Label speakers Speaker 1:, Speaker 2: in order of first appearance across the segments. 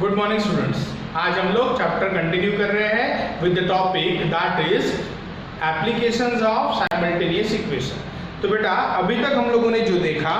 Speaker 1: Good morning students. आज हम लोग चैप्टर कंटिन्यू कर रहे हैं with the topic that is applications of simultaneous equation. तो बेटा अभी तक हम लोगों ने जो देखा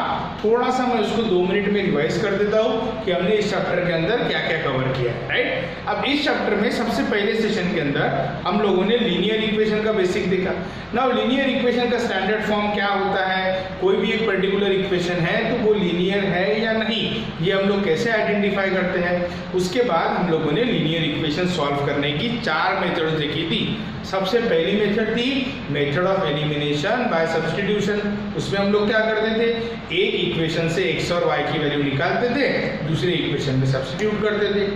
Speaker 1: थोड़ा सा मैं उसको 2 मिनट में रिवाइज कर देता हूँ कि हमने इस चैप्टर के अंदर क्या क्या कवर किया है, राइट। अब इस चैप्टर में सबसे पहले सेशन के अंदर हम लोगों ने लीनियर इक्वेशन का बेसिक देखा। नाउ लीनियर इक्वेशन का स्टैंडर्ड फॉर्म क्या होता है, कोई भी एक पर्टिकुलर इक्वेशन है तो वो लीनियर है या नहीं, ये हम लोग कैसे आइडेंटिफाई करते हैं। उसके बाद हम लोगों ने लीनियर इक्वेशन सॉल्व करने की 4 मेथड्स देखी थी। सबसे पहली मेथड थी method of elimination by substitution. उसमें हम लोग क्या करते थे, एक इक्वेशन से x और y की वैल्यू निकालते थे, दूसरे इक्वेशन में सब्स्टिट्यूट करते थे।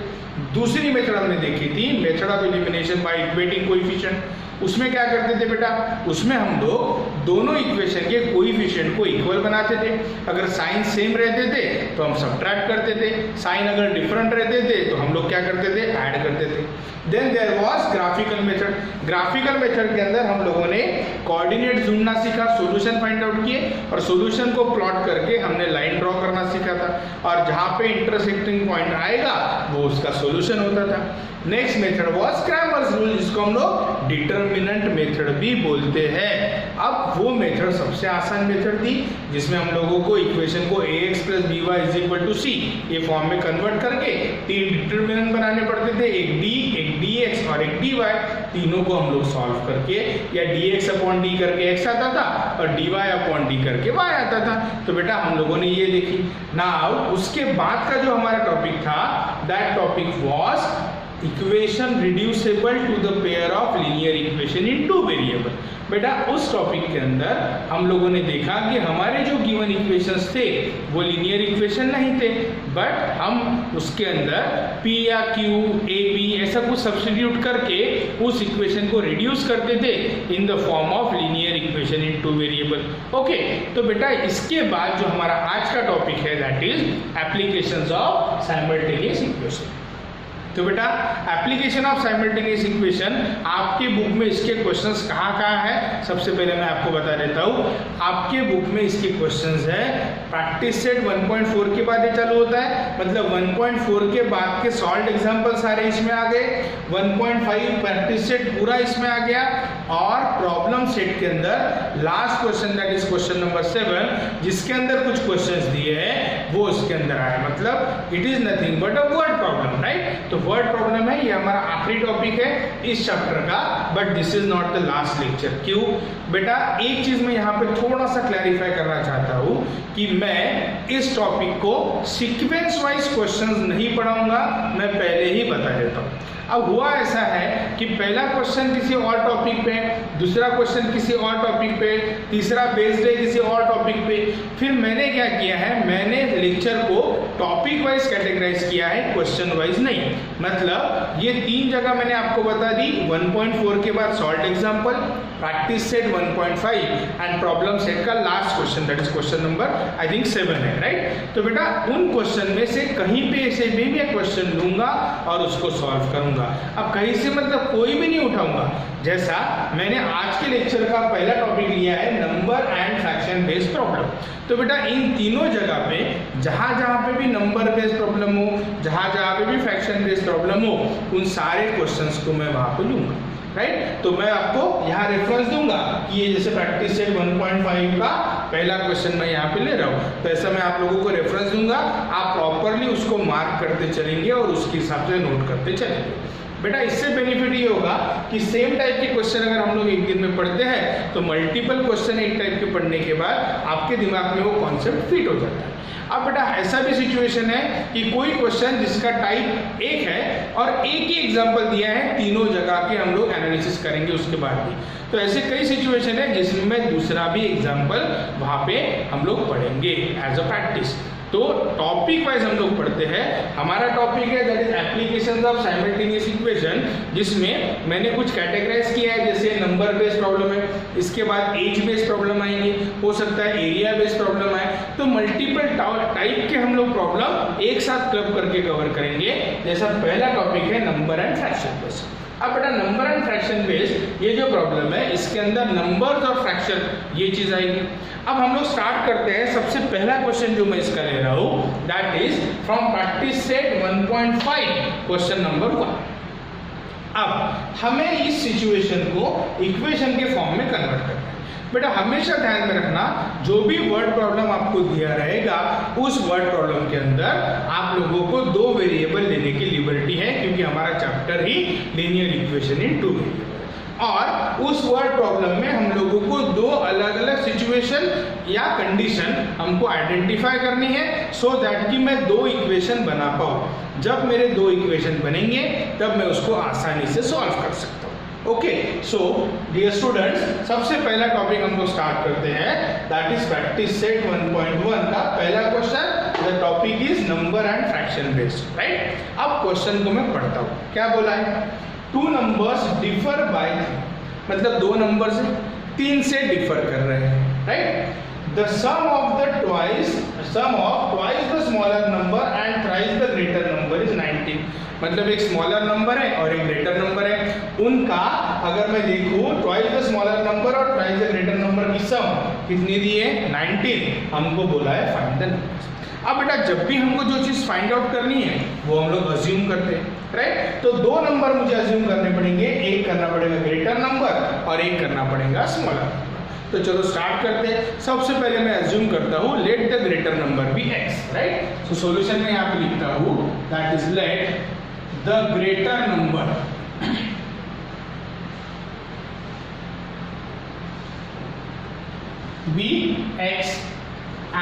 Speaker 1: दूसरी मेथड हमने देखी थी method of elimination by equating coefficient. उसमें क्या करते थे बेटा, उसमें हम लोग दोनों इक्वेशन के कोएफिशिएंट को इक्वल बनाते थे। अगर साइन सेम रहते थे तो हम सब्ट्रैक्ट करते थे, साइन अगर डिफरेंट रहते थे तो हम लोग क्या करते थे, ऐड करते थे। Then there was graphical method. Graphical method के अंदर हम लोगों ने कोऑर्डिनेट ढूंढना सीखा, सॉल्यूशन फाइंड आउट किए और सॉल्यूशन को प्लॉट करके हमने लाइन ड्रॉ करना सीखा था, और जहां पे इंटरसेक्टिंग पॉइंट आएगा वो उसका सॉल्यूशन होता था। Next method was Cramer's rule, जिसको हम लोग डिटरमिनेंट मेथड भी बोलते हैं। अब वो मेथड सबसे आसान मेथड थी जिसमें हम लोगों को इक्वेशन को ax + by = c ये फॉर्म में कन्वर्ट करके 3 डिटरमिनेंट बनाने पड़ते थे, एक d, एक dx और एक dy। तीनों को हम लोग सॉल्व करके या dx/d करके x आता था और dy/d करके y आता था। तो बेटा हम लोगों ने ये देखी। नाउ उसके बाद का जो हमारा टॉपिक था, that topic was equation reducible to the pair of linear equation in 2 variable. बेटा उस टॉपिक के अंदर हम लोगों ने देखा कि हमारे जो गिवन इक्वेशंस थे वो लीनियर इक्वेशन नहीं थे, बट हम उसके अंदर p या q, a, b ऐसा कुछ सब्स्टिट्यूट करके उस इक्वेशन को रिड्यूस करते थे in the form of linear equation in 2 variable. Okay, तो बेटा इसके बाद जो हमारा आज का टॉपिक है that is applications of simultaneous equation. तो बेटा एप्लीकेशन ऑफ साइमल्टेनियस इक्वेशन आपके बुक में इसके क्वेश्चंस कहाँ है, सबसे पहले मैं आपको बता देता हूँ। आपके बुक में इसके क्वेश्चंस है प्रैक्टिस सेट 1.4 के बाद ये चालू होता है, मतलब 1.4 के बाद के सॉल्व एग्जांपल सारे इसमें आ गए, 1.5 प्रैक्टिस सेट पूरा इसमें आ गया, और प्रॉब्लम सेट के अंदर last question that is question number 7 जिसके अंदर कुछ क्वेश्चंस दिए हैं वो उसके अंदर आया, मतलब it is nothing but a word problem, right. तो वर्ड प्रॉब्लम है, ये हमारा आखिरी टॉपिक है इस चैप्टर का, but this is not the last lecture. क्यों बेटा, एक चीज मैं यहाँ पे थोड़ा सा क्लैरिफाई करना चाहता हूँ कि मैं इस टॉपिक को सीक्वेंस वाइज क्वेश्चंस नहीं पढ़ाऊंगा, मैं पहले ही बता देता हूँ। अब हुआ ऐसा है कि पहला क्वेश्चन किसी और टॉपिक पे, दूसरा क्वेश्चन किसी और टॉपिक पे, तीसरा बेस्ड है किसी और टॉपिक पे। फिर मैंने क्या किया है, मैंने लेक्चर को टॉपिक वाइज कैटेगराइज किया है, क्वेश्चन वाइज नहीं। मतलब ये 3 जगह मैंने आपको बता दी, 1.4 के बाद solve example, practice set 1.5 and problem set का last question that is question number I think 7 है, राइट। तो बेटा उन क्वेश्चन में से कहीं पे से भी मैं क्वेश्चन लूंगा और उसको सॉल्व करूंगा। अब कहीं से मतलब कोई भी नहीं उठाऊंगा, जैसा मैंने आज के लेक्चर का पहला टॉपिक लिया है number and fraction based problem. तो बेटा इन तीनों जगह पे जहां पे भी नंबर बेस्ड प्रॉब्लम हो, जहां पे भी फ्रैक्शन बेस्ड प्रॉब्लम हो, उन सारे क्वेश्चंस को मैं वहां पे लूंगा, राइट। तो मैं आपको यहाँ रेफरेंस दूंगा कि ये जैसे प्रैक्टिस सेट 1.5 का पहला क्वेश्चन मैं यहाँ पे ले रहा हूँ, तो ऐसा मैं आप लोगों को रेफरेंस दूंगा, आप प्रॉपरली उसको मार्क करते चलेंगे और उसके हिसाब से नोट करते चलेंगे। बेटा इससे बेनिफिट ये होगा कि सेम टाइप के क्वेश्चन अगर हम लोग एक दिन में पढ़ते हैं तो मल्टीपल क्वेश्चन एक टाइप के पढ़ने के बाद आपके दिमाग में वो कॉन्सेप्ट फिट हो जाता है। अब बेटा ऐसा भी सिचुएशन है कि कोई क्वेश्चन जिसका टाइप एक है और एक ही एग्जांपल दिया है, तीनों जगह के हम लोग एनालिसिस करेंगे उसके बाद भी। तो ऐसे कई सिचुएशन है जिसमें दूसरा भी एग्जांपल वहां पे हम लोग पढ़ेंगे एज अ प्रैक्टिस। तो टॉपिक वाइज हम लोग पढ़ते हैं। हमारा टॉपिक है that is applications of simultaneous equation, जिसमें मैंने कुछ कैटेगराइज किया है, जैसे नंबर बेस्ड प्रॉब्लम है, इसके बाद एज बेस्ड प्रॉब्लम आएंगे, हो सकता है एरिया बेस्ड प्रॉब्लम आए। तो मल्टीपल टाइप के हम लोग प्रॉब्लम एक साथ क्लब करके कवर करेंगे, जैसा पहला टॉपिक है नंबर एंड फ्रैक्शन बेस्ड। अब बेटा नंबर एंड फ्रैक्शन बेस्ड ये जो प्रॉब्लम है इसके अंदर नंबर्स और फ्रैक्शन ये चीज आएगी। अब हम लोग स्टार्ट करते हैं। सबसे पहला क्वेश्चन जो मैं इसका ले रहा हूं that is from practice set 1.5 question number 1। अब हमें इस सिचुएशन को इक्वेशन के फॉर्म में कन्वर्ट करना है। बेटा हमेशा ध्यान में रखना जो भी वर्ड प्रॉब्लम आपको दिया रहेगा उस वर्ड प्रॉब्लम के अंदर आप लोगों को दो वेरिएबल लेने की लिबर्टी है, क्योंकि हमारा चैप्टर ही लीनियर इक्वेशन इन टू वेरिएबल। और उस वर्ड प्रॉब्लम में हम लोगों को दो अलग अलग सिचुएशन या कंडीशन हमको आइडेंटिफाई करनी है सो दैट कि मैं दो इक्वेशन बना पाऊँ। जब मेरे दो इक्वेशन बनेंगे तब मैं उसको आसानी से सॉल्व कर सकता हूँ। ओके, सो डियर स्टूडेंट्स, सबसे पहला टॉपिक हम लोग स्टार्ट करते हैं दैट इज प्रैक्टिस सेट 1.1 का पहला question. The topic is number and fraction based, right. अब क्वेश्चन को मैं पढ़ता हूँ। क्या बोला है? टू नंबर्स डिफर बाय 3, मतलब दो नंबर्स 3 से डिफर कर रहे हैं, right. The sum of twice the smaller number and thrice the greater number is 19, मतलब एक स्मॉलर नंबर है और एक ग्रेटर नंबर है। उनका अगर मैं देखूं ट्वाइस द स्मॉलर नंबर और थ्राइस द ग्रेटर नंबर की सम कितनी दी है? 19। हमको बोला है फाइंड द नंबर्स। अब बेटा जब भी हमको जो चीज फाइंड आउट करनी है वो हम लोग अज्यूम करते हैं, राइट। तो दो नंबर मुझे अज्यूम करने पड़ेंगे, एक करना पड़ेगा ग्रेटर नंबर और एक करना पड़ेगा स्मॉलर नंबर। तो चलो स्टार्ट करते हैं। सबसे पहले मैं अज्यूम करता हूँ let the greater number be x, right. So solution में यहाँ पे लिखता हूँ that is let the greater number be x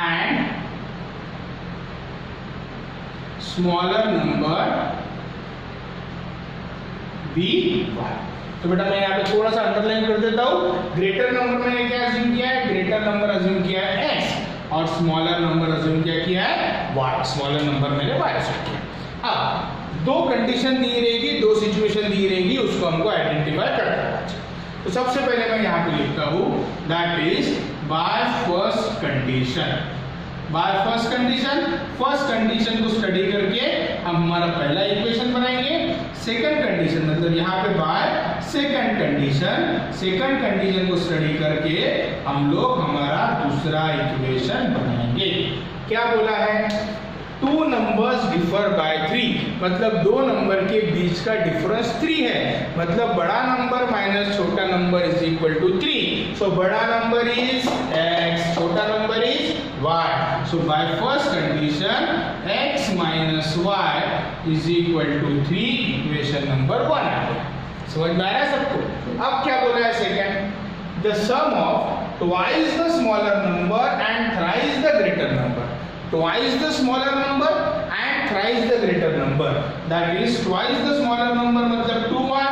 Speaker 1: and smaller number be y। तो बेटा मैं यहाँ पे थोड़ा सा अंडरलाइन कर देता हूँ। ग्रेटर नंबर मैंने क्या अज्यूम किया है? ग्रेटर नंबर अज्यूम किया है x और स्मॉलर नंबर अज्यूम क्या किया है? y। स्मॉलर नंबर मैंने y अज्यूम किया। अब दो कंडीशन दी रहेगी, दो सिचुएशन दी रहेगी, उसको हमको आइडेंटिफाई करना है। तो सबसे पहले मैं यहाँ पे लिखता हूँ that is by first condition. By first condition को स्टडी करके हम हमारा पहला इक्वेशन बनाएंगे। सेकंड कंडीशन मतलब यहाँ पे बाय सेकंड कंडीशन को स्टडी करके हम लोग हमारा दूसरा इक्वेशन बनाएंगे। क्या बोला है? टू नंबर्स डिफर बाय 3, मतलब दो नंबर के बीच का डिफरेंस 3 है, मतलब बड़ा नंबर माइनस छोटा number is equal to 3। So बड़ा नंबर इज x, छोटा number is y। So by first condition x minus y is equal to 3, equation number 1 आ गया। समझ में आ रहा है सबको? अब क्या बोला है second? The sum of twice the smaller number and thrice the greater number. Twice the smaller number and thrice the greater number, that is twice the smaller number मतलब 2y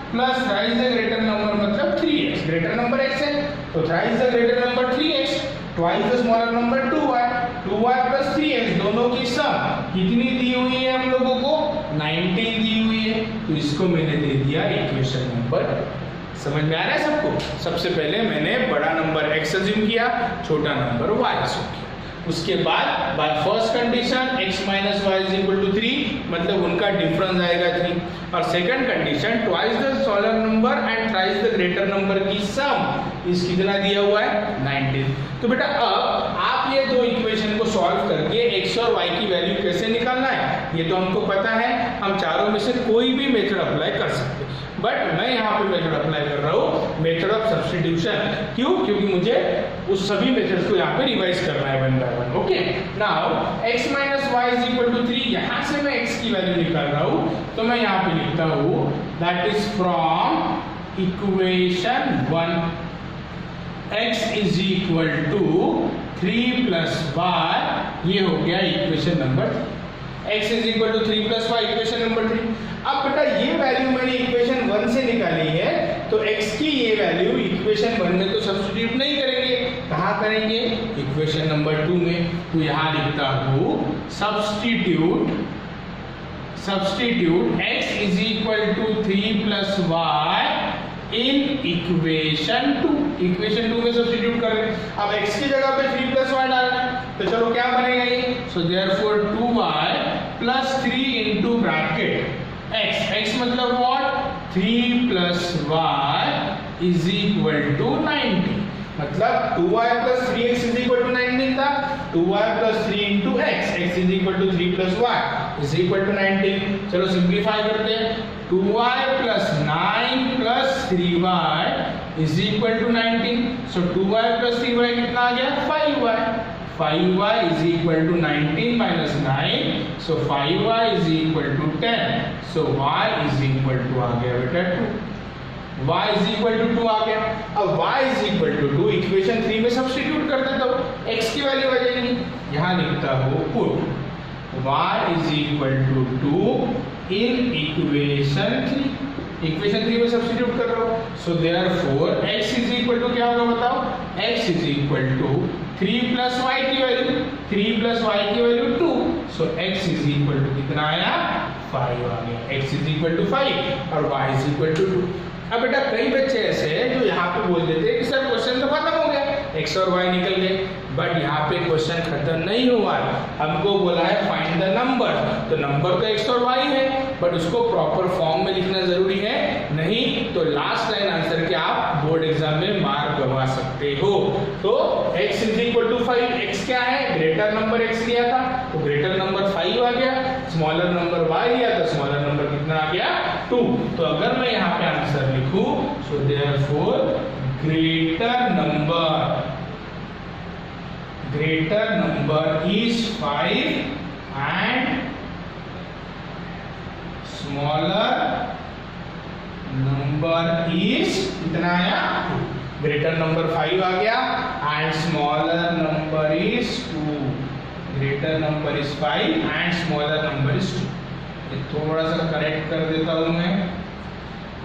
Speaker 1: plus thrice the greater number मतलब 3x। greater number x है तो thrice the greater number 3x, twice the smaller number 2y plus 3x, दोनों की सम कितनी दी हुई है हम लोगों को? 19 दी हुई है। तो इसको मैंने दे दिया इक्वेशन नंबर। समझ में आ रहा है सबको? सबसे पहले मैंने बड़ा नंबर x अज्यूम किया, छोटा नंबर y अज्यूम किया। उसके बाद by first condition x minus Y is equal to 3, मतलब उनका डिफरेंस आएगा 3। और second condition twice the smaller number and thrice the greater number की सम इस कितना दिया हुआ है? 19। तो बेटा अब आप ये दो इक्वेशन को सॉल्व करके x और y की वैल्यू कैसे निकालना है ये तो हमको पता है। हम चारों में से कोई भी मेथड अप्लाई कर सकते हैं, बट मैं यहाँ पे मेथड अप्लाई कर रहा हूँ, मेथड ऑफ सब्स्टिट्यूशन। क्यों? क्योंकि मुझे उस सभी मेथड्स को यहाँ पे रिवाइज करना है one by one. Okay, now x minus Y is equal to 3, यहाँ से मैं x की वैल्यू निकाल रहा हूँ। तो मैं यहाँ पे लिखता हूँ that is from equation 1 x is equal to 3 plus y, ये हो गया equation number 3। x is equal to 3 plus y, equation number 3। अब बेटा ये वैल्यू मैंने इक्वेशन 1 से निकाली है, तो x की ये वैल्यू इक्वेशन 1 में तो सब्स्टिट्यूट नहीं करेंगे, कहाँ करेंगे? इक्वेशन नंबर 2 में। तो यहाँ लिखता हूँ substitute x is equal to 3 plus y in equation 2। Equation 2 में सब्स्टिट्यूट कर रहे हैं। अब x की जगह पे 3 प्लस y डालना है, तो चलो क्या बनेगा ये? So therefore 2y plus 3 into bracket x मतलब what? 3 plus y is equal to 90। मतलब 2y plus 3x is equal to 19 था, 2y plus 3 into x, x is equal to 3 plus y is equal to 19। चलो simplify करते हैं, 2y plus 9 plus 3y is equal to 19। so 2y plus 3y कितना आ गया, 5y। 5y is equal to 19 minus 9, so 5y is equal to 10, so y is equal to आ गया बेटा 2। y is equal to 2 आ गया। अब y is equal to 2 equation 3 में substitute कर देता हूँ, x की वैल्यू आ जाएगी, यहाँ लिखता हूँ put y is equal to 2 in equation 3। Equation 3 में सब्स्टिट्यूट कर रहा हूँ, so therefore x is equal to क्या होगा बताओ, x is equal to 3 plus y की वैल्यू, 3 plus y की value 2, so x is equal to कितना आया, 5 आ गया। x is equal to 5 और y is equal to 2। अब बेटा कई बच्चे ऐसे हैं जो यहाँ पे बोल देते हैं कि सर क्वेश्चन तो खत्म हो गया, x और y निकल गए, बट यहाँ पे क्वेश्चन खत्म नहीं हुआ है। हमको बोला है फाइंड द नंबर, तो नंबर तो x और y है, बट उसको प्रॉपर फॉर्म में लिखना जरूरी है, नहीं तो लास्ट लाइन आंसर के आप बोर्ड एग्जाम में मार्क गवा सकते हो। तो x is equal to 5, x क्या है, ग्रेटर नंबर x लिया था तो ग्रेटर नंबर 5 आ गया, स्मॉलर नंबर y लिया तो स्मॉलर नंबर कितना आ गया, 2। तो अगर मैं यहाँ पे आंसर लिखूं, so therefore greater number is 5 and smaller number is कितना आया, 2। ग्रेटर नंबर 5 आ गया and smaller number is 2। Greater number is 5 and smaller number is 2। ये थोड़ा सा करेक्ट कर देता हूं मैं,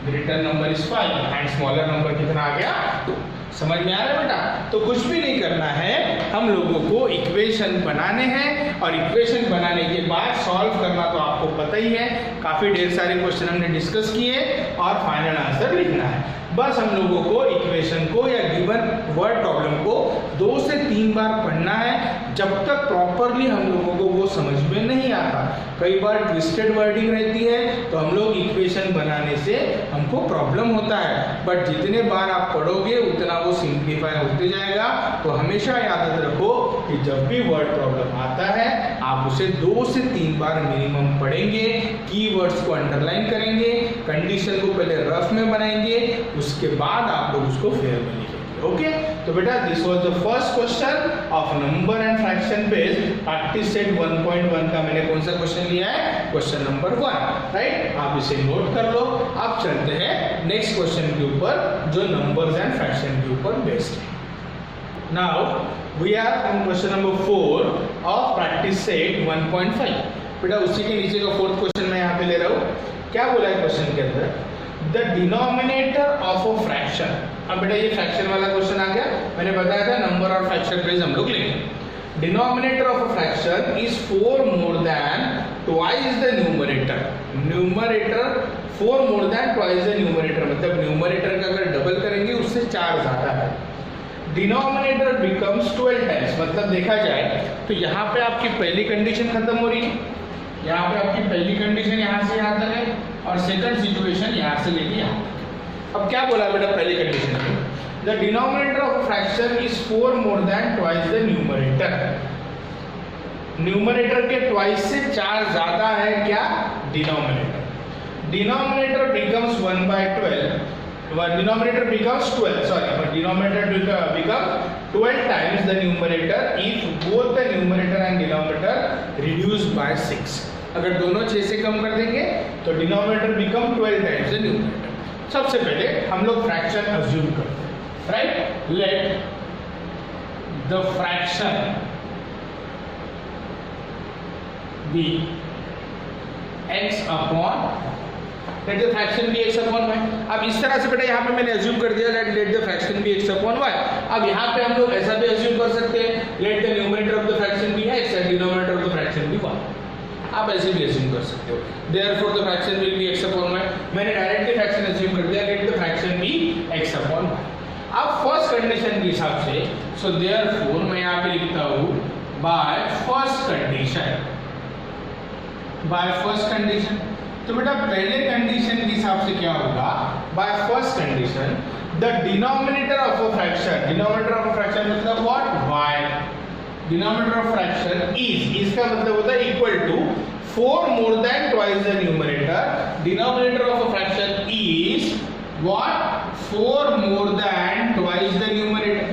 Speaker 1: greater number is 5 and smaller number कितना आ गया, 2। समझ में आ रहा है बेटा। तो कुछ भी नहीं करना है, हम लोगों को इक्वेशन बनाने हैं और इक्वेशन बनाने के बाद सॉल्व करना तो आपको पता ही है, काफी ढेर सारे क्वेश्चन हमने डिस्कस किए और फाइनल आंसर लिखना है। बस हम लोगों को इक्वेशन को या गिवन वर्ड प्रॉब्लम को 2 से 3 बार पढ़ना है, जब तक प्रॉपरली हम लोगों को वो समझ में नहीं आता। कई बार ट्विस्टेड वर्डिंग रहती है तो हम लोग इक्वेशन बनाने से हमको प्रॉब्लम होता है, बट जितने बार आप पढ़ोगे उतना वो सिंप्लीफाई होते जाएगा। तो हमेशा याद रखो कि जब भी वर्ड प्रॉब्लम आता है आप उसे 2 से 3 बार मिनिमम पढ़ेंगे, कीवर्ड्स को अंडरलाइन करेंगे, कंडीशन को पहले रफ में बनाएंगे, उसके बाद आप लोग उसको फेयर में लिखेंगे। ओके, तो बेटा this was the first question of number and fraction base practice set 1.1 का मैंने कौन सा क्वेश्चन लिया है, क्वेश्चन नंबर 1, राइट। आप इसे नोट कर लो। अब चलते हैं नेक्स्ट क्वेश्चन के ऊपर जो नंबर्स एंड फ्रैक्शन के ऊपर बेस्ड है। Now we are on question number 4 of practice set 1.5। बेटा उसी के नीचे का फोर्थ क्वेश्चन मैं यहाँ पे ले रहा हूँ। क्या बोला है क्वेश्चन के अंदर, the denominator of a fraction. अब बेटा ये फ्रैक्शन वाला क्वेश्चन आ गया, मैंने बताया था नंबर और फ्रैक्शन बेस हम लोग लेंगे। Denominator of a fraction is 4 more than twice the numerator. Numerator 4 more than twice the numerator, मतलब न्यूमरेटर का अगर डबल करेंगे उससे 4 ज्यादा है। डिनोमिनेटर बिकम्स 12 टाइम्स, मतलब देखा जाए तो यहाँ पे आपकी पहली कंडीशन खत्म हो रही है, यहाँ पे आपकी पहली कंडीशन यहाँ से यहाँ तक है और सेकंड सिचुएशन यहाँ से लेके यहाँ तक। अब क्या बोला बेटा पहली कंडीशन में, the denominator of fraction is 4 more than twice the numerator. Numerator के ट्वाइस से 4 ज्यादा है क्या, denominator. Denominator becomes 1/12, denominator becomes 12, sorry, but denominator becomes 12 times the numerator if both the numerator and denominator reduced by 6। अगर दोनों 6 से कम कर देंगे तो denominator become 12 times the numerator। सबसे पहले हम लोग फ्रैक्शन अज्यूम करते हैं, right. Let the fraction be x upon, let the fraction be x upon y। अब इस तरह से बेटा यहाँ पे मैंने अज्यूम कर दिया let the fraction be x upon y। अब यहाँ पे हम लोग ऐसा भी अज्यूम कर सकते हैं, let the numerator of the fraction be x and denominator of the fraction be y। आप ऐसे भी अज्यूम कर सकते हो, therefore the fraction will be x upon y। मैंने डायरेक्टली फ्रैक्शन अज्यूम कर दिया, let the fraction be x upon y। अब फर्स्ट कंडीशन के हिसाब से, सो देयरफॉर मैं यहाँ पे लिखता हूँ by first condition, by first condition. तो बेटा पहले कंडीशन के हिसाब से क्या होगा, by first condition the denominator of a fraction, denominator of a fraction मतलब what, y, denominator of fraction इसका मतलब होता है equal to 4 more than twice the numerator, denominator of a fraction is what, 4 more than twice the numerator,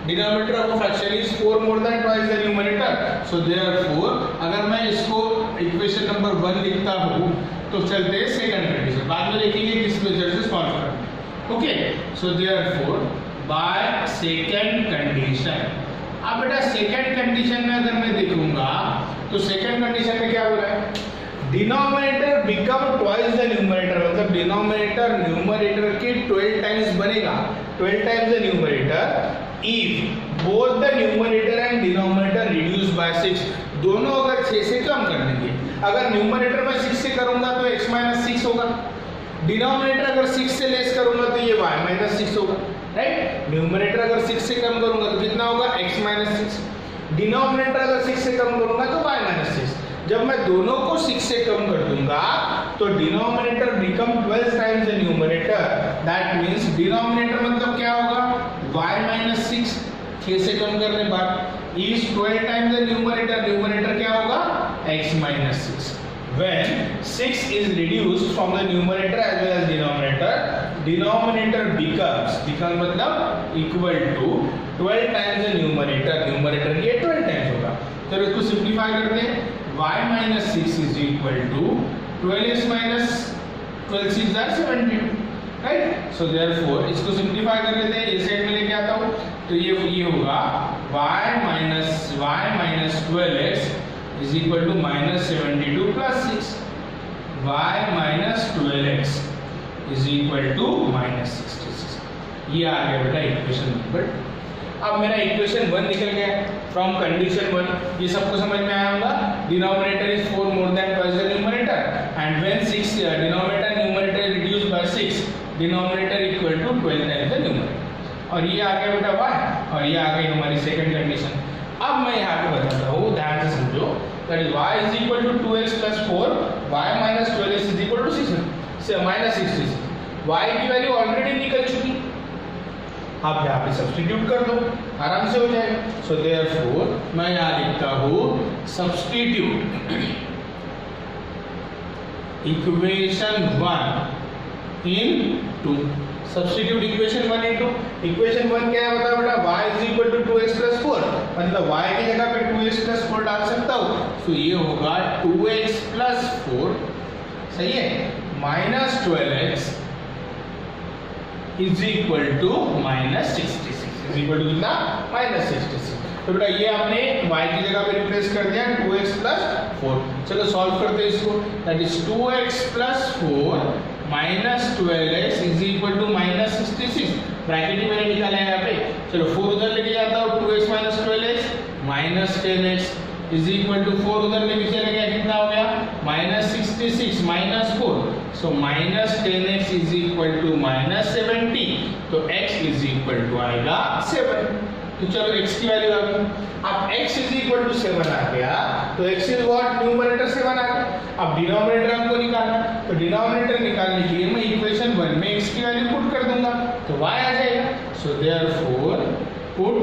Speaker 1: denominator of a fraction is 4 more than twice the numerator, so therefore अगर मैं इसको equation number 1 लिखता हूँ तो चलते हैं second condition, बाद में देखेंगे किस मेथड से सॉल्व करना, okay, so therefore by second condition. अब बेटा सेकंड कंडीशन में अगर मैं देखूंगा तो सेकंड कंडीशन में क्या हो रहा है, denominator become twice the numerator, मतलब डिनोमिनेटर न्यूमरेटर के 12 टाइम्स बनेगा, 12 times the numerator if both the numerator and denominator reduce by 6, दोनों अगर 6 से कम कर देंगे, अगर न्यूमरेटर में 6 से करूंगा तो x - 6 होगा, डिनोमिनेटर अगर 6 से लेस करूंगा तो ये y - 6 होगा, राइट, न्यूमरेटर अगर 6 से कम करूंगा तो कितना होगा, x - 6, डिनोमिनेटर अगर 6 से कम करूंगा तो y - 6, जब मैं दोनों को 6 से कम कर दूंगा तो denominator become 12 times the numerator, that means denominator मतलब क्या होगा, y - 6, 6 से कम करने बाद is 12 times the numerator, numerator क्या होगा, x - 6, when 6 is reduced from the numerator as well as denominator, denominator becomes मतलब equal to 12 times the numerator, numerator ये 12 times होगा, तो इसको सिंप्लीफाई करते हैं, y - 6 is equal to 12x minus 12 6 are 72, right, so therefore इसको simplify कर लेते हैं, इस साइड में लेके आता हूँ तो ये होगा y minus 12x is equal to minus 72 plus 6, y minus 12x is equal to minus 66, ये आ गया बेटा इक्वेशन नंबर। अब मेरा इक्वेशन 1 निकल गया फ्रॉम कंडीशन 1, ये सबको समझ में आया होगा, denominator is 4 more than twice the numerator and when 6 denominator numerator is reduced by 6, denominator equal to 12 times the numerator, और ये आ गया बेटा y, और ये आ गई हमारी सेकंड कंडीशन। अब मैं यहाँ पे बताता हूँ, ध्यान से समझो, that is y is equal to 2x plus 4, y minus 12x is equal to 6 minus 66, y की वैल्यू ऑलरेडी निकल चुकी, आप यहाँ पे सब्स्टिट्यूट कर दो, आराम से हो जाएगा, सो देयरफॉर मैं यहाँ लिखता हूँ सब्स्टिट्यूट इक्वेशन 1 इन 2, सब्स्टिट्यूट इक्वेशन 1 इन 2, इक्वेशन 1 क्या है बताओ बेटा, y is equal to 2x plus 4, मतलब y की जगह पे 2x plus 4 डाल सकता हूँ, तो ये होगा 2x plus 4, सही है, minus 12x is equal to minus 66, is equal to कितना, minus 66, तो बेटा ये आपने y की जगह पे रिप्लेस कर दिया 2x plus 4, चलो सॉल्व करते हैं इसको, that is 2x plus 4 minus 12x is equal to minus 66, bracket ही मैंने निकाला है यहाँ पे, चलो 4 उधर लेके जाता हूँ, 2x minus 12x minus 10x is equal to 4 उधर लेके चले गया, कितना हो गया, minus 66 minus 4, so minus 10x is equal to minus 70, तो x is equal to आएगा 7, तो चलो x की वैल्यू आ गई, अब x is equal to 7 आ गया, तो x is what, न्यूमरेटर 7 आ गया, अब डिनोमिनेटर हमको निकालना, तो डिनोमिनेटर निकालने के लिए मैं इक्वेशन 1 में x की वैल्यू पुट कर दूंगा, तो y आ जाएगा, so therefore put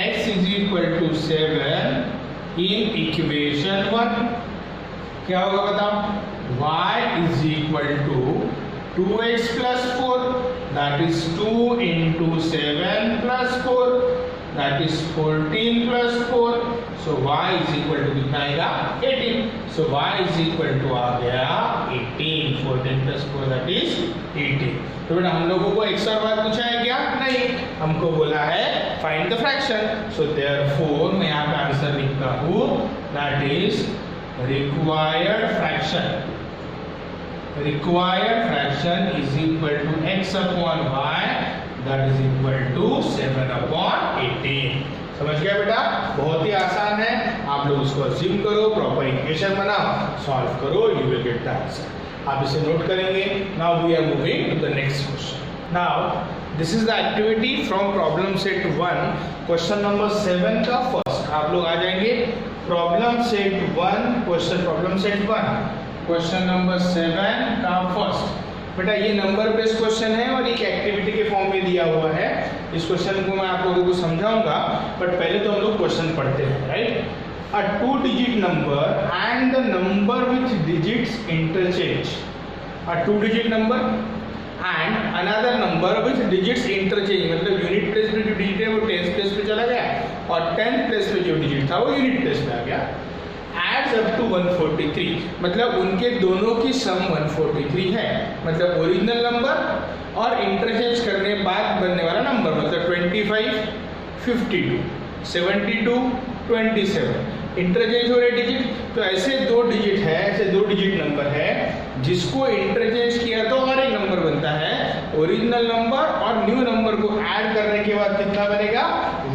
Speaker 1: x is equal to 7 in equation 1, क्या होगा बताओ, y is equal to 2x plus 4, that is 2 into 7 plus 4, that is 14 plus 4, so y is equal to कितना आएगा, 18, so y is equal to आ गया 18, 14 plus 4 that is 18, तो बेटा हम लोगों को x और y पूछा है क्या, नहीं, हमको बोला है find the fraction, so therefore मैं यहाँ पे आंसर लिखता हूँ, that is required fraction, required fraction is equal to x upon y, that is equal to 7 upon 18, समझ गया बेटा, बहुत ही आसान है, आप लोग उसको अज्यूम करो, प्रॉपर इक्वेशन बनाओ, सॉल्व करो, you will get the answer, आप इसे नोट करेंगे। Now we are moving to the next question. Now this is the activity from problem set 1, question number 7 का फर्स्ट, आप लोग आ जाएंगे problem set 1, question problem set 1, question number 7 का first. बेटा ये नंबर बेस्ड क्वेश्चन है और एक एक्टिविटी के फॉर्म में दिया हुआ है। इस क्वेश्चन को मैं आप लोगों को समझाऊंगा, बट पहले तो हम लोग क्वेश्चन पढ़ते हैं, right. A 2-digit number and the number with digits interchange. A 2-digit number and another number with digits interchange, मतलब यूनिट प्लेस पे जो डिजिट है वो टेंस प्लेस पे चला गया और 10th प्लेस पे जो डिजिट था वो यूनिट प्लेस पे आ गया। Adds up to 143, मतलब उनके दोनों की सम 143 है, मतलब ओरिजिनल नंबर और इंटरचेंज करने बाद बनने वाला नंबर, मतलब 25, 52, 72, 27 इंटरचेंज हो रहे डिजिट। तो ऐसे दो डिजिट है, ऐसे दो डिजिट नंबर है जिसको इंटरचेंज किया तो और एक नंबर बनता है। ओरिजिनल नंबर और न्यू नंबर को ऐड करने के बाद कितना बनेगा?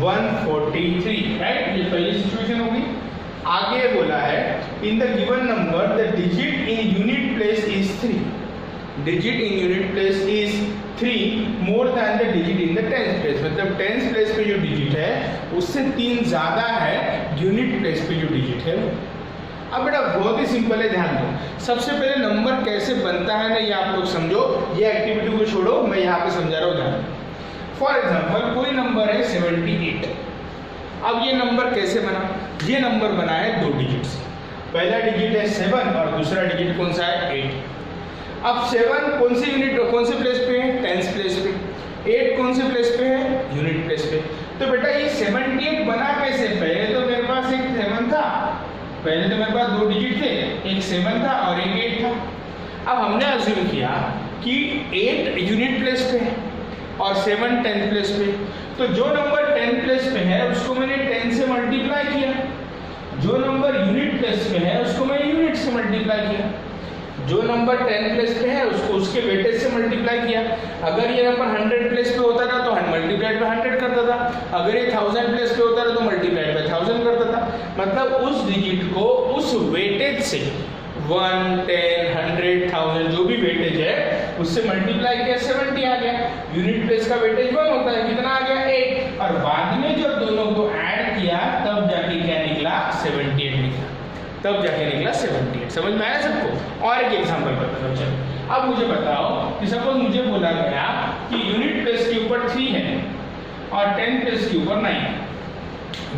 Speaker 1: 143, राइट। ये पहली सिचुएशन होगी। आगे बोला है in the given number the digit in unit place is 3, digit in unit place is 3 more than the digit in the tenth place, मतलब टेंथ प्लेस पे जो डिजिट है उससे 3 ज्यादा है यूनिट प्लेस पे जो डिजिट है। अब बेटा बहुत ही सिंपल है, ध्यान दो। सबसे पहले नंबर कैसे बनता है ना, ये आप लोग समझो। ये एक्टिविटी को छोड़ो, मैं यहाँ पे समझा रहा हूँ, ध्यान। फॉर एग्जाम्पल कोई नंबर है 78। अब ये नंबर कैसे बना? ये नंबर बना है 2 डिजिट से। पहला डिजिट है 7 और दूसरा डिजिट कौन सा है? 8। अब 7 कौन से यूनिट, कौन से प्लेस पे है? 10th प्लेस पे। 8 कौन से प्लेस पे है? यूनिट प्लेस पे। तो बेटा ये 78 बना कैसे? पहले तो मेरे पास एक 7 था, पहले तो मेरे पास 2 डिजिट थे, एक 7 था और एक 8 था। अब हमने अज्यूम किया कि 8 यूनिट प्लेस पे है और 7 10th प्लेस पे। तो जो नंबर 10th प्लेस पे है उसको मैंने 10 से मल्टीप्लाई किया, जो नंबर यूनिट प्लेस पे है उसको मैंने यूनिट से मल्टीप्लाई किया, जो नंबर 10 प्लेस पे है उसको उसके वेटेज से मल्टीप्लाई किया। अगर ये नंबर 100 प्लेस पे होता था तो मल्टीप्लाइड पे 100 करता था, अगर ये 1000 प्लेस पे होता था तो मल्टीप्लाइड पे 1000 करता था। मतलब उस डिजिट को उस वेटेज से 1, 10, 100, 1000 जो भी वेटेज है उससे मल्टीप्लाई किया, 70 आ गया। यूनिट प्लेस का वेटेज 1 होता है, कितना आ गया? 8। और बाद में जब दोनों को ऐड किया तब जाके क्या निकला? 78 निकला, तब जाके निकला 78। समझ में आया सबको? और एक एग्जांपल बताता हूं। चलो अब मुझे बताओ कि सपोज मुझे बोला गया कि यूनिट प्लेस के ऊपर 3 है और 10 प्लेस के ऊपर 9 है।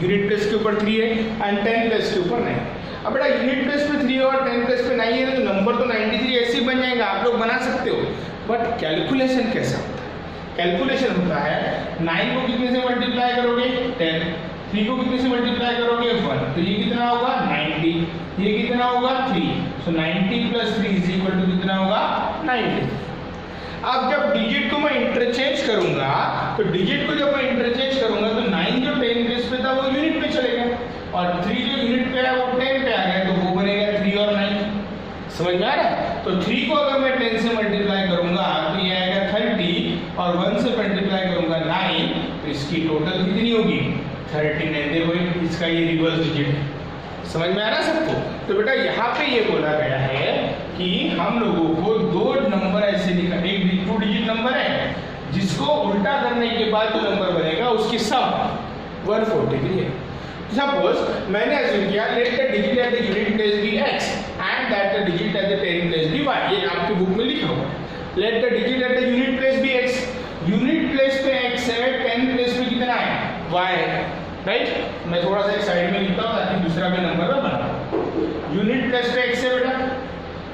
Speaker 1: यूनिट प्लेस के ऊपर 3 है एंड 10 प्लेस के ऊपर 9 है। अब बेटा यूनिट प्लेस पे 3 और 10 प्लेस पे 9 है तो नंबर तो 93 ऐसे ही बन जाएगा, आप लोग बना सकते हो। बट कैलकुलेशन कैसा होता है? कैलकुलेशन होता है 9 को कितने से मल्टीप्लाई करोगे? 10। 3 को कितने से मल्टीप्लाई करोगे? 1। तो ये कितना होगा? 90। ये कितना होगा? 3। सो 90 + 3 इज इक्वल टू कितना होगा? 90। अब जब डिजिट को मैं इंटरचेंज करूंगा तो डिजिट को जब मैं इंटरचेंज करूंगा तो 9 जो 10 प्लेस पे था वो यूनिट पे चलेगा और 3 जो यूनिट पे है वो 10 पे आ गया, तो वो बनेगा 3 और 9। समझ में आ रहा है? तो 3 को अगर मैं 10 से मल्टीप्लाई करूंगा तो ये आएगा 30 और 1 से मल्टीप्लाई करूंगा 9, तो इसकी टोटल कितनी होगी? 39। देखो इसका ये रिवर्स डिजिट है। समझ में आ रहा है सबको? तो बेटा यहाँ पे ये बोला गया है कि हम लोगों को 2 नंबर ऐसे लिखा, एक 2 डिजिट नंबर है जिसको उल्टा करने के बाद जो नंबर बनेगा उसकी सम 143 है। सपोज मैंने अज्यूम किया let the digit at the unit place be x and that the digit at the 10th place be y। ये आपकी बुक में लिखा हुआ है। Let the digit at the unit place be x, unit place पे x है, 10th place पे कितना है? y है, राइट। मैं थोड़ा सा एक साइड में लिखता हूँ ताकि दूसरा भी नंबर में बना। यूनिट प्लेस पे x है बेटा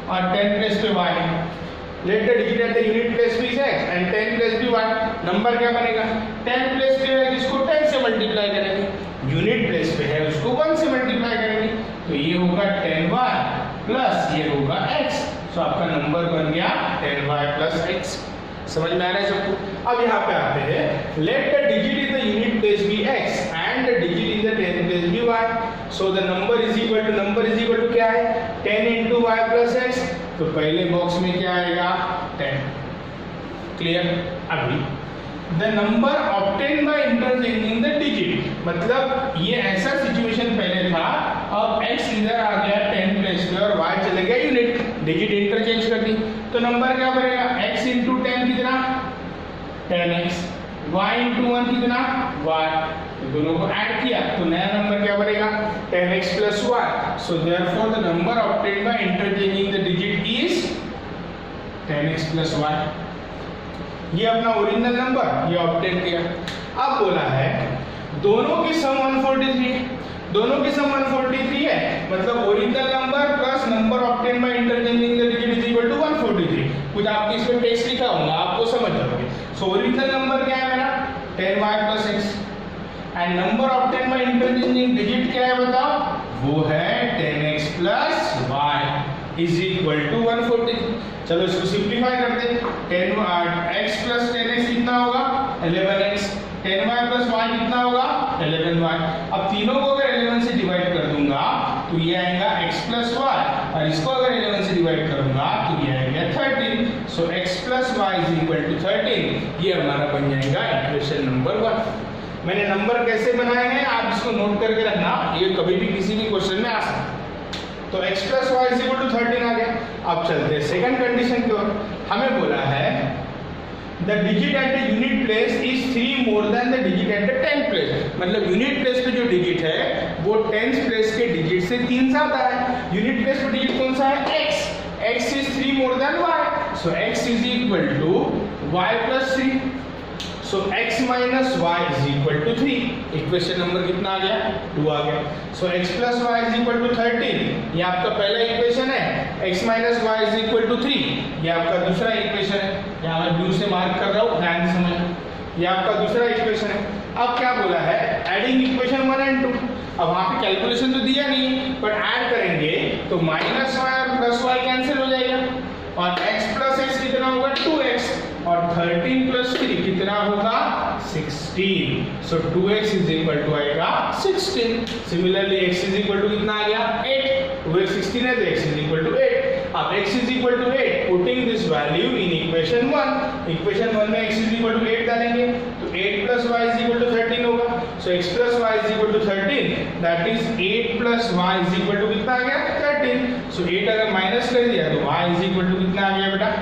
Speaker 1: और 10th प्लेस पे y है। Let the digit at the unit place पे x एंड 10th प्लेस पे y। नंबर क्या बनेगा? 10th प्लेस पे है जिसको 10 से मल्टीप्लाई करेंगे, यूनिट प्लेस पे है उसको 1 से मल्टीप्लाई करेंगे, तो ये होगा 10y प्लस ये होगा x। सो आपका नंबर बन गया 10y प्लस x। समझ में आ रहा है सबको? अब यहाँ पे आते हैं let the digit in the unit place be x and the digit in the 10th place be y। So the number is equal to क्या है? 10 × y प्लस x। तो पहले बॉक्स में क्या आएगा? 10। क्लियर? अभी the number obtain by interchanging the digit, मतलब ये ऐसा सिचुएशन पहले था, अब x इधर आ गया 10 प्लेस पे और y चले गया यूनिट, डिजिट इंटरचेंज कर दी, तो नंबर क्या बनेगा? x × 10 कितना? 10x, y × 1 कितना? y, दोनों को ऐड किया तो नया नंबर क्या बनेगा 10x plus y. So therefore the number obtained by interchanging the digit is 10x plus y. ये अपना ओरिजिनल नंबर ये ऑब्टेन किया. अब बोला है दोनों की सम 143 है, दोनों की सम 143 है, मतलब original number plus number obtain by interchanging the digit is equal to 143. कुछ आपके इसमें टेक्स्ट लिखा होगा आपको समझ जाओगे. सो ओरिजिनल नंबर क्या है मेरा 10y plus x and number obtain by interchanging digit क्या है बताओ, वो है 10x plus y is equal to 143. चलो इसको सिंप्लीफाई करते हैं. 10x plus 10x कितना होगा 11x, 10y plus y कितना होगा 11y. अब तीनों को अगर 11 से डिवाइड कर दूंगा तो ये आएगा x plus y और इसको अगर 11 से डिवाइड करूंगा तो ये आएगा 13. सो x plus y is equal to 13. ये हमारा बन जाएगा इक्वेशन नंबर 1. मैंने नंबर कैसे बनाए हैं आप इसको नोट करके रखना, ये कभी भी किसी भी क्वेश्चन में आ सकता है. तो x plus y is equal to 13 आ गया. अब चलते हैं सेकंड कंडीशन की ओर. हमें बोला है the digit at the unit place is 3 more than the digit at the 10th place. मतलब यूनिट प्लेस पे जो डिजिट है वो 10th प्लेस के डिजिट से 3 ज्यादा है. यूनिट प्लेस पे डिजिट कौन सा है x. x is 3 more than y. So x is equal to y plus 3. So x minus y is equal to 3. Equation number कितना आ गया 2 आ गया. So x plus y is equal to 13. ये आपका पहला इक्वेशन है. x minus y is equal to 3. ये आपका दूसरा इक्वेशन है. यहाँ मैं ब्लू से मार्क कर रहा हूँ ध्यान से समझना. ये आपका दूसरा इक्वेशन है. अब क्या बोला है एडिंग इक्वेशन 1 and 2. अब वहाँ पे कैलकुलेशन तो दिया नहीं पर ऐड करेंगे तो माइनस y और प्लस y कैंसिल हो जाएगा और x plus x कितना होगा 2x और 13 plus 3 कितना होगा 16. सो 2x इज इक्वल टू आएगा 16. Similarly x is equal to कितना आ गया 8. 2x 16 है तो x इज इक्वल टू 8. अब x is equal to 8 putting this value in equation 1. Equation 1 में x इज इक्वल टू 8 डालेंगे तो 8 plus y is equal to 13 होगा. So x plus y is equal to 13 that is 8 plus y is equal to कितना आ गया 13. सो 8 अगर minus कर दिया तो y इज इक्वल टू कितना आ गया बेटा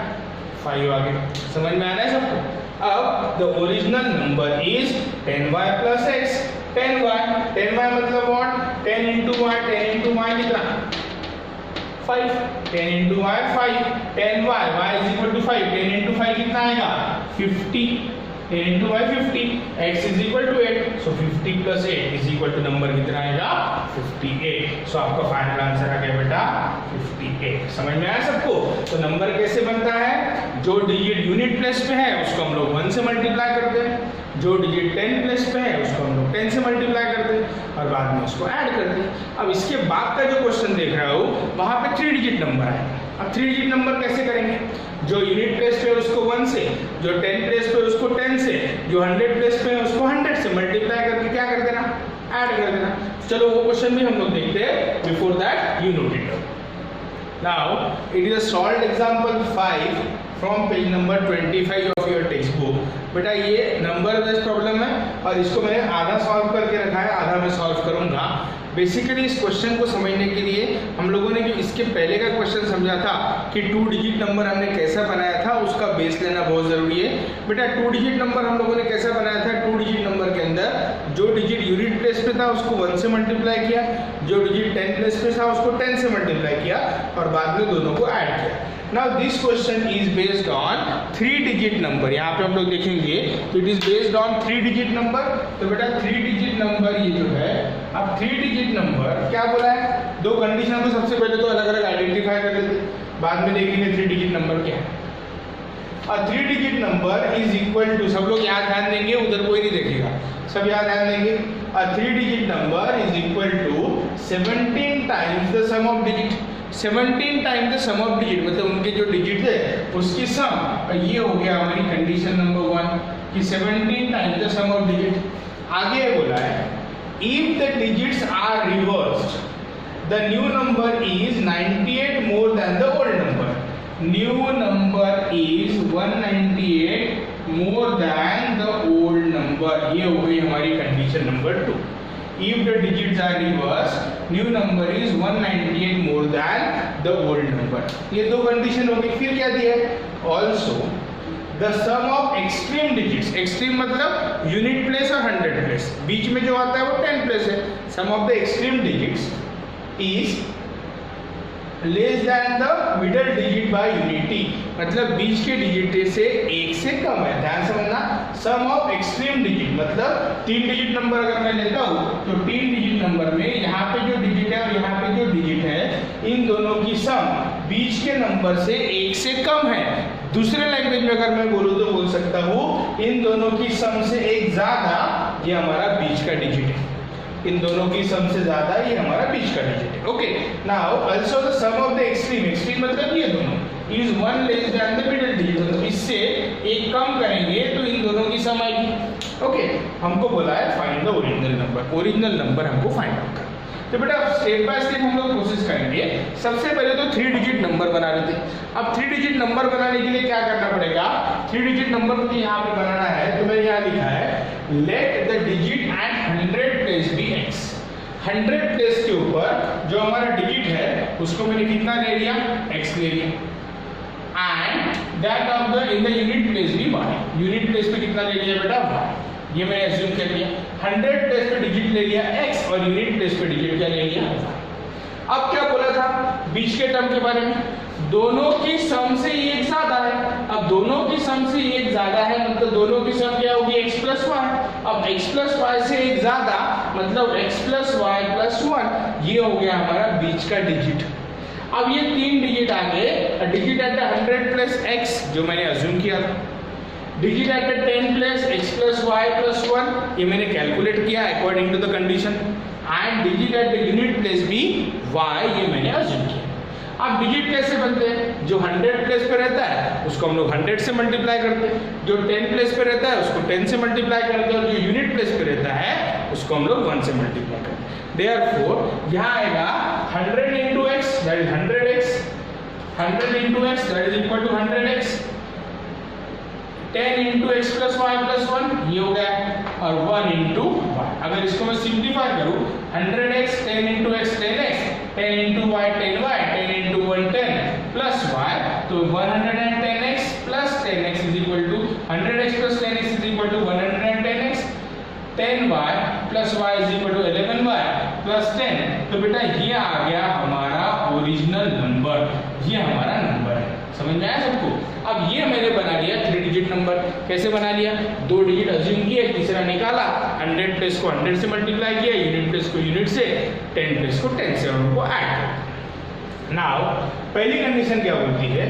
Speaker 1: 5 आ गया. समझ में आ रहा है सबको. अब the original number is 10y plus x. 10y मतलब what 10 into y. 10 into y कितना 5. 10 into y 5. 10y y is equal to 5. 10 into 5 कितना आएगा 50. 10 into y 50. x is equal to 8. So 50 plus 8 is equal to number कितना आएगा 58. So आपका final answer आ गया बेटा 58. समझ में आया सबको. तो नंबर कैसे बनता है जो डिजिट यूनिट प्लेस पे है उसको हम लोग 1 से मल्टीप्लाई करते हैं, जो डिजिट 10 प्लेस पे है उसको हम लोग 10 से मल्टीप्लाई करते हैं और बाद में उसको ऐड करते हैं. अब इसके बाद का जो क्वेश्चन देख रहा हो वहां पे 3 डिजिट नंबर है. अब 3 डिजिट नंबर कैसे करेंगे, जो यूनिट प्लेस पे है उसको 1 से, जो 10 प्लेस पे उसको 10 से, जो 100 प्लेस पे है उसको 100 से मल्टीप्लाई करके क्या कर देना ऐड कर देना. चलो वो क्वेश्चन भी हम लोग देखते हैं. Before that you note it. Now it is a solved example 5 from page number 25 of your textbook. बेटा ये नंबर बेस्ड प्रॉब्लम है और इसको मैंने आधा सॉल्व करके रखा है, आधा मैं सॉल्व करूंगा. बेसिकली इस क्वेश्चन को समझने के लिए हम लोगों ने जो इसके पहले का क्वेश्चन समझा था कि 2 डिजिट नंबर हमने कैसा बनाया था उसका बेस लेना बहुत जरूरी है. बेटा 2 डिजिट नंबर हम लोगों ने कैसा बनाया था, 2 डिजिट नंबर के अंदर जो डिजिट यूनिट प्लेस पे था उसको 1 से मल्टीप्लाई किया, जो डिजिट 10 प्लेस पे था उसको 10 से मल्टीप्लाई किया और बाद में दोनों को ऐड किया. Now this question is based on 3 digit number. यहाँ पे हम लोग देखेंगे तो it is based on 3 digit number. तो बेटा 3 digit number ये जो है, अब 3 digit number क्या बोला है, 2 कंडीशन को सबसे पहले तो अलग अलग आइडेंटिफाई कर लेते, बाद में देखेंगे 3 digit number क्या है. और 3 digit number is equal to, सब लोग यहाँ ध्यान देंगे उधर कोई नहीं देखेगा, सब यहाँ ध्यान देंगे. A 3 digit number is equal to 17 times the sum of digit. 17 time the sum of digit मतलब उनके जो डिजिट है उसकी सम. ये हो गया हमारी कंडीशन नंबर 1 कि 17 time the sum of digit. आगे बोला है if the digits are reversed the new number is 98 more than the old number. New number is 198 more than the old number. ये हो गई हमारी condition number 2. If the digits are reversed, new number is 198 more than the old number. ये 2 condition हो गई. फिर क्या दिया है, also the sum of extreme digits, extreme मतलब यूनिट प्लेस और 100 प्लेस, बीच में जो आता है वो 10 प्लेस है, sum of the extreme digits is less than the middle digit by unity, मतलब बीच के डिजिट से एक से कम है। ध्यान समझना, सम ऑफ एक्सट्रीम डिजिट मतलब 3 डिजिट नंबर अगर मैं लेता हूँ तो 3 डिजिट नंबर में यहाँ पे जो डिजिट है और यहाँ पे जो डिजिट है इन दोनों की सम बीच के नंबर से एक से कम है। दूसरे लैंग्वेज में अगर मैं बोलूँ तो बोल सकता हूँ इन दोनों की सम से एक ज्यादा ये हमारा बीच का डिजिट है, इन दोनों की सम से ज्यादा ये हमारा बीच का डिजिट है। Okay, now also the sum of the extreme, extreme मतलब ये दोनों is 1 less than the middle digit, मतलब इससे एक कम करेंगे तो इन दोनों की सम आएगी। ओके, हमको बोला है find the original number, original number हमको फाइंड आउट करना। तो बेटा स्टेप बाय स्टेप हम लोग कोशिश करेंगे। सबसे पहले तो 3 डिजिट नंबर बना लेते हैं। अब 3 डिजिट नंबर बनाने के लिए क्या करना पड़ेगा, 3 डिजिट नंबर मुझे यहाँ पे बनाना है तो मैंने यहाँ लिखा है let the digit at 100 place be X. 100 place के ऊपर जो हमारा डिजिट है उसको मैंने कितना ले लिया, x ले लिया, and that of the in the unit place be y, unit place पे कितना ले लिया बेटा y, ये मैंने एज्यूम कर लिया। 100 प्लेस पे डिजिट ले लिया x और यूनिट प्लेस पे डिजिट क्या ले लिया y। अब क्या बोला था बीच के टर्म के बारे में, दोनों की सम से एक ज्यादा है। अब दोनों की सम से एक ज्यादा है मतलब दोनों की सम क्या होगी x प्लस वाई। अब x प्लस वाई से एक ज्यादा मतलब x प्लस वाई प्लस 1, ये हो गया हमारा बीच का डिजिट। अब ये 3 डिजिट आ गए, डिजिट एट 100 प्लस x जो मैंने अज्यूम किया था, digit at 10 plus x plus Y plus 1 ये मैंने कैलकुलेट किया according to the condition, and digit at the unit place be y ये मैंने अज्यूम किया। अब डिजिट कैसे बनते हैं, जो 100 प्लेस पे रहता है उसको हम लोग 100 से मल्टीप्लाई करते हैं, जो 10 प्लेस पे रहता है उसको 10 से मल्टीप्लाई करते हैं, और जो यूनिट प्लेस पे रहता है उसको हम लोग 1 से मल्टीप्लाई करते हैं। देयरफॉर यहाँ आएगा 100 into x that is 100x, 100 into x that is equal to 100x, 10 into x plus y plus 1 ये हो गया, और 1 into y। अगर इसको मैं सिंप्लीफाई करूं 100x 10 into x 10x, 10 into y 10y, 10 into 1 10 plus y, तो 110x plus 10x is equal to 100x plus 10x is equal to 110x, 10y plus y is equal to 11y plus 10। तो बेटा ये आ गया हमारा original number, ये हमारा number है। समझ में आया सबको? अब ये मैंने बना लिया 3 डिजिट नंबर। कैसे बना लिया, 2 डिजिट अज्यूम किए, तीसरा निकाला, 100 प्लेस को 100 से मल्टीप्लाई किया, यूनिट प्लेस को यूनिट से, 10 प्लेस को 10 से, और उनको ऐड कर। नाउ पहली कंडीशन क्या बोलती है,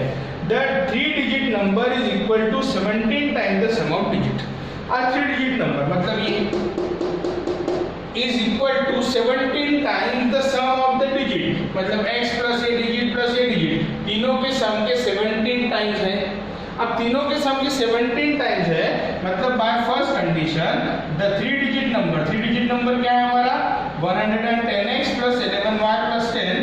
Speaker 1: the 3 digit number is equal to 17 times the sum of digit. अब 3 डिजिट नंबर मतलब ये is equal to 17 times the sum of the digit, मतलब x plus a digit plus a digit तीनों के सम के 17 टाइम्स है। अब तीनों के सम के 17 टाइम्स है मतलब bye first condition the 3 digit number क्या है हमारा 110x plus 11y plus 10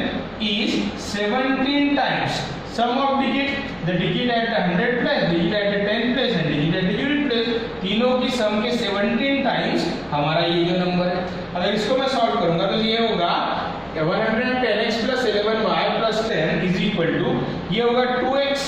Speaker 1: is 17 times sum of digit, the digit at 100 plus, digit at 10 plus and digit at the unit plus, तीनों की सम के 17 टाइम्स हमारा ये जो नंबर है। अगर इसको मैं सॉल्व करूंगा तो ये होगा 110x plus 11y plus 10 is equal to ये होगा 2x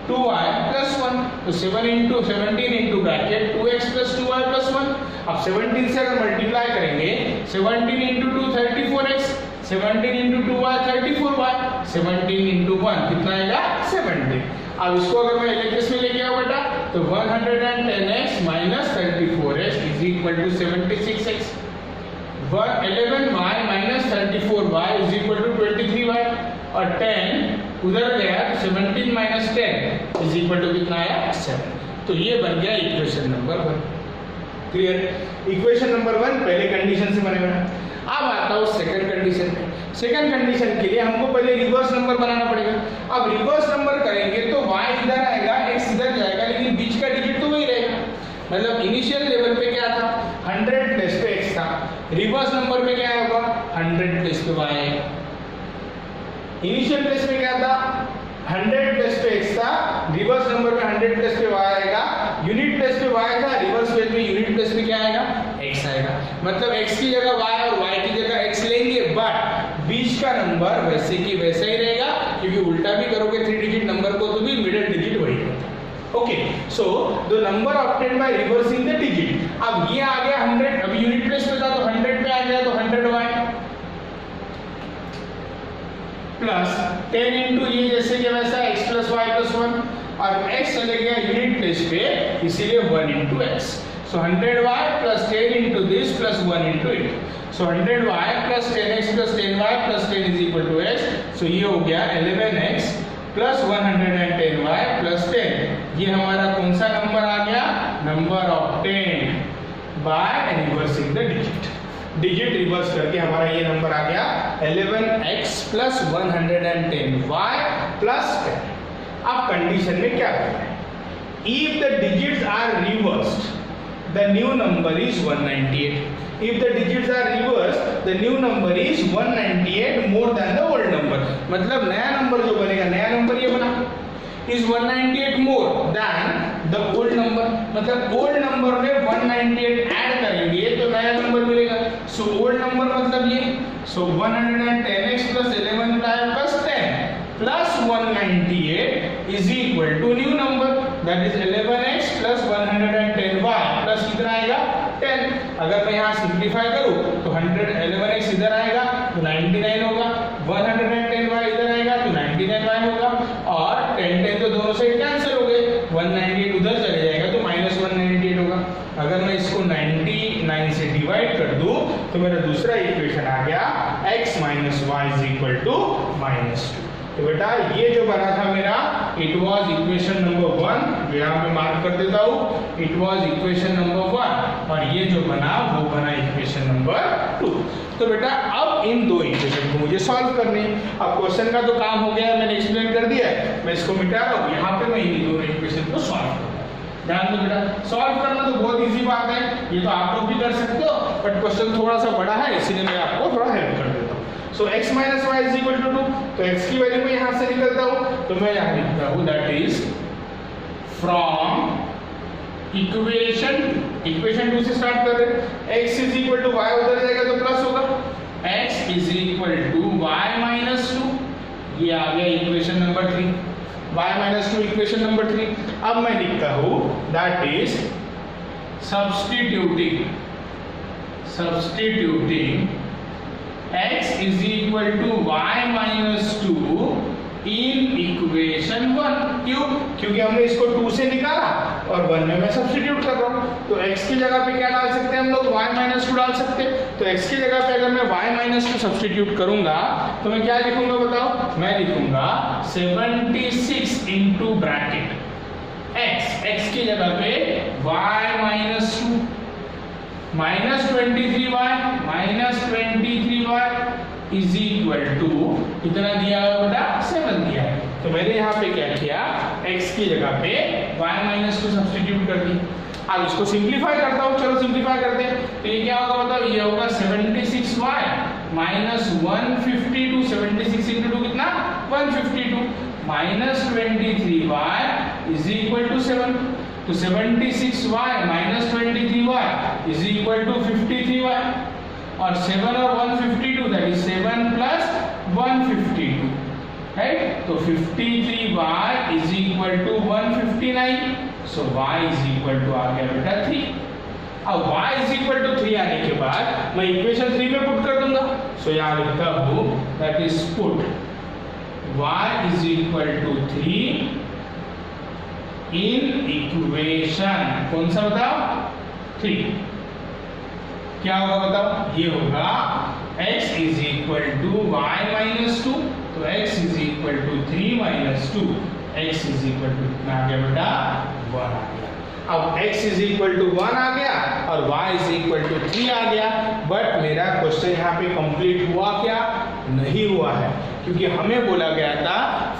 Speaker 1: 2y plus 1, तो 17 into bracket 2x plus 2y plus 1। अब 17 से अगर मल्टीप्लाई करेंगे 17 into 2 34x, 17 into 2y 34y, 17 into 1 कितना आएगा 70। अब इसको अगर मैं एलएचएस में लेके आऊं बेटा तो 110x minus 34x is equal to 76x, 11y minus 34y is equal to 23y, और 10 उधर गया तो 17 minus 10 is equal to कितना आया 7। तो ये बन गया equation number 1। Clear? Equation number 1 पहले कंडीशन से बनेगा। अब आता हूँ सेकंड कंडीशन पे। सेकंड कंडीशन के लिए हमको पहले रिवर्स नंबर बनाना पड़ेगा। अब रिवर्स नंबर करेंगे तो y इधर आएगा, x इधर जाएगा, लेकिन बीच का डिजिट तो वही रहेगा। मतलब इनिशियल लेवल पे क्या था 100 प्लेस पे x था, रिवर्स नंबर पे क्या होगा 100 प्लेस पे y आएगा। इनिशियल प्लेस में क्या था 100 प्लेस पे x था, रिवर्स नंबर में 100 प्लेस पे y आएगा, यूनिट प्लेस पे y था, रिवर्स प्लेस में यूनिट प्लेस पे क्या आएगा x आएगा। मतलब x की जगह y और y की जगह x लेंगे, बट बीच का नंबर वैसे की वैसा ही रहेगा, क्योंकि उल्टा भी करोगे 3 डिजिट नंबर को तो भी मिडिल डिजिट वही होता है। Okay, so number obtained by reversing the digit. अब ये आ गया 100, अब यूनिट प्लेस पे था तो 100 पे आ गया तो 100y प्लस 10 इंटू ये जैसे कि वैसा x प्लस वाई प्लस 1, और x चले गया यूनिट प्लेस पे इसीलिए 1 into X. So 100y plus 10 into this plus 1 into it. So 100y plus 10x plus 10y plus 10 is equal to x। So ये हो गया 11x प्लस 110y प्लस 10। ये हमारा कौन सा नंबर आ गया? Number obtained by reversing the digit. Digit reverse करके हमारा ये नंबर आ गया 11x प्लस 110y प्लस 10। अब कंडीशन में क्या करना है? If the digits are reversed, the new number is 198. If the digits are reversed, the new number is 198 more than the old number. मतलब नया नंबर जो बनेगा, नया नंबर ये बना is 198 more than the old number। मतलब old number में 198 add करेंगे तो नया नंबर मिलेगा। So old number मतलब ये, so 110x plus 11y plus 10 plus 198 is equal to new number, that is 11x plus 110y plus कितना आएगा 10। अगर मैं यहाँ सिंप्लीफाई करूँ तो 11x इधर आएगा तो 99 होगा, 110y इधर आएगा तो 99y होगा, और 10 तो दोनों से कैंसिल हो गए, 198 उधर चले जाएगा तो माइनस 198 होगा। अगर मैं इसको 99 से डिवाइड कर दूं तो मेरा दूसरा इक्वेशन आ गया x minus Y is equal to -2। तो बेटा ये जो बना था मेरा, इट वाज इक्वेशन नंबर 1, जो यहाँ मैं मार्क कर देता हूँ, इट वाज इक्वेशन नंबर 1, और ये जो बना वो बना इक्वेशन नंबर 2। तो बेटा अब इन दो इक्वेशन को मुझे सॉल्व करनी है। अब क्वेश्चन का तो काम हो गया, मैंने एक्सप्लेन कर दिया है, मैं इसको मिटा रहा हूँ, यहाँ पे मैं इन दोनों इक्वेशन को सॉल्व करूँगा। ध्यान दो बेटा, सॉल्व करना तो बहुत इजी बात है, ये तो आप लोग भी कर सकते हो, बट क्वेश्चन थोड़ा सा बड़ा है इसीलिए मैं आपको थोड़ा हेल्प कर देता हूँ। So x minus Y is equal to 2, तो x की वैल्यू मैं यहाँ से निकलता हूँ, तो मैं यहाँ लिखता हूँ दैट इज फ्रॉम इक्वेशन 2 से स्टार्ट कर रहे हैं, x is equal to y उधर जाएगा तो प्लस होगा, x is equal to y minus 2, ये आ गया equation number 3, y minus 2 equation number 3। अब मैं लिखता हूँ that is substituting x is equal to y minus 2 in equation 1। क्यों? क्योंकि हमने इसको 2 से निकाला और 1 में मैं सब्स्टिट्यूट कर रहा हूँ, तो x की जगह पे क्या डाल सकते हैं हम लोग? y minus 2 डाल सकते हैं। तो x की जगह पे अगर मैं y minus 2 सब्स्टिट्यूट करूंगा तो मैं क्या लिखूंगा बताओ? मैं लिखूंगा 76 इंटू ब्रैकेट x की जगह पे y minus 2 minus 23y is equal to कितना दिया हुआ बेटा? 7 दिया है। तो मैंने यहाँ पे क्या किया, x की जगह पे y माइनस 2 सब्स्टिट्यूट कर दी। अब इसको सिंप्लीफाई करता हूँ, चलो सिंप्लीफाई करते हैं। तो ये क्या होगा बताओ? ये होगा 76y माइनस 152, 76 इंटू 2 कितना? 152 minus 23y is equal to 7। तो 76y minus 23y is equal to 53y, और 7 और 152 दैट इज 7 प्लस 152, राइट? तो 53y is equal to 159, so y is equal to आ गया बेटा 3। अब y इज इक्वल टू 3 आने के बाद मैं इक्वेशन 3 में पुट कर दूंगा, सो यहाँ लिखता हूँ that is put y is equal to 3 in equation कौन सा बताओ? 3। क्या होगा बताओ? ये होगा x is equal to y minus 2, तो x is equal to 3 minus 2, x is equal to कितना आ गया बेटा? 1 आ गया। अब x इज इक्वल टू 1 आ गया और y इज इक्वल टू 3 आ गया, बट मेरा क्वेश्चन यहाँ पे कंप्लीट हुआ क्या? नहीं हुआ है, क्योंकि हमें बोला गया था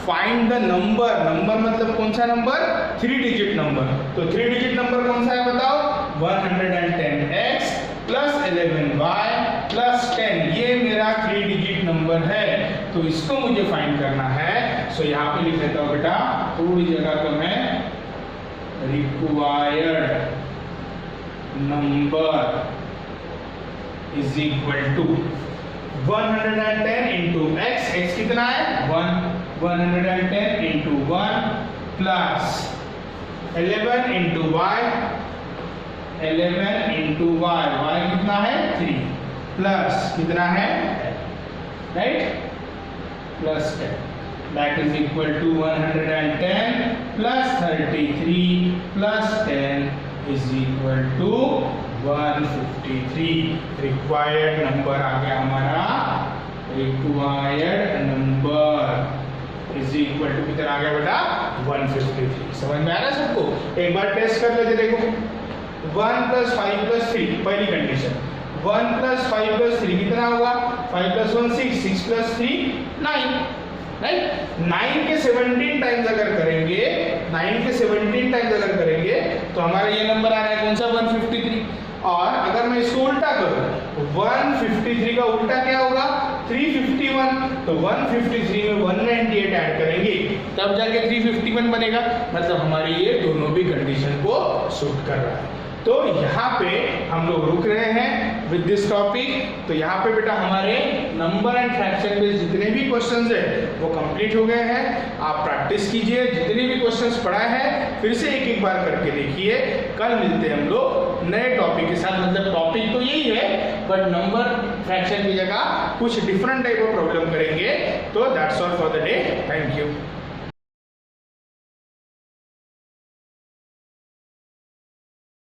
Speaker 1: फाइंड द नंबर। नंबर मतलब कौन सा नंबर? 3 digit number. तो 3 डिजिट नंबर कौन सा है बताओ? 110x प्लस 11y प्लस 10, ये मेरा 3 डिजिट नंबर है, तो इसको मुझे फाइंड करना है। सो यहाँ पे लिख लेता हूँ बेटा, थोड़ी जगह कम है, required number is equal to 110 into x कितना है? 1, 110 into 1 plus 11 into y, 11 into y, y कितना है 3 प्लस कितना है, right, plus 10 that is equal to 110 plus 33 plus 10 is equal to 153. required number आ गया हमारा, required number is equal to कितना आ गया बेटा 153. समझ में आ रहा है सबको? एक बार टेस्ट कर लेते, देखो 1 plus 5 plus 3 पहली कंडीशन, 1 plus 5 plus 3 कितना होगा, 5 plus 1 6, 6 plus 3 9, राइट. 9 के 17 टाइम्स अगर करेंगे, 9 के 17 टाइम्स अगर करेंगे तो हमारा ये नंबर आ रहा है कौन सा 153. और अगर मैं इसको उल्टा करूं, 153 का उल्टा क्या होगा 351, तो 153 में 198 ऐड करेंगे तब जाके 351 बनेगा. मतलब हमारी ये दोनों भी कंडीशन को सूट कर रहा है. तो यहाँ पे हम लोग रुक रहे हैं विद दिस टॉपिक. तो यहाँ पे बेटा हमारे नंबर एंड फ्रैक्शन में जितने भी क्वेश्चंस है वो कंप्लीट हो गए हैं. आप प्रैक्टिस कीजिए, जितने भी क्वेश्चंस पढ़ाए हैं फिर से एक एक बार करके देखिए. कल मिलते हैं हम लोग नए टॉपिक के साथ. मतलब टॉपिक तो यही है बट नंबर फ्रैक्शन की जगह कुछ डिफरेंट टाइप ऑफ प्रॉब्लम करेंगे. तो that's all for the day. Thank you.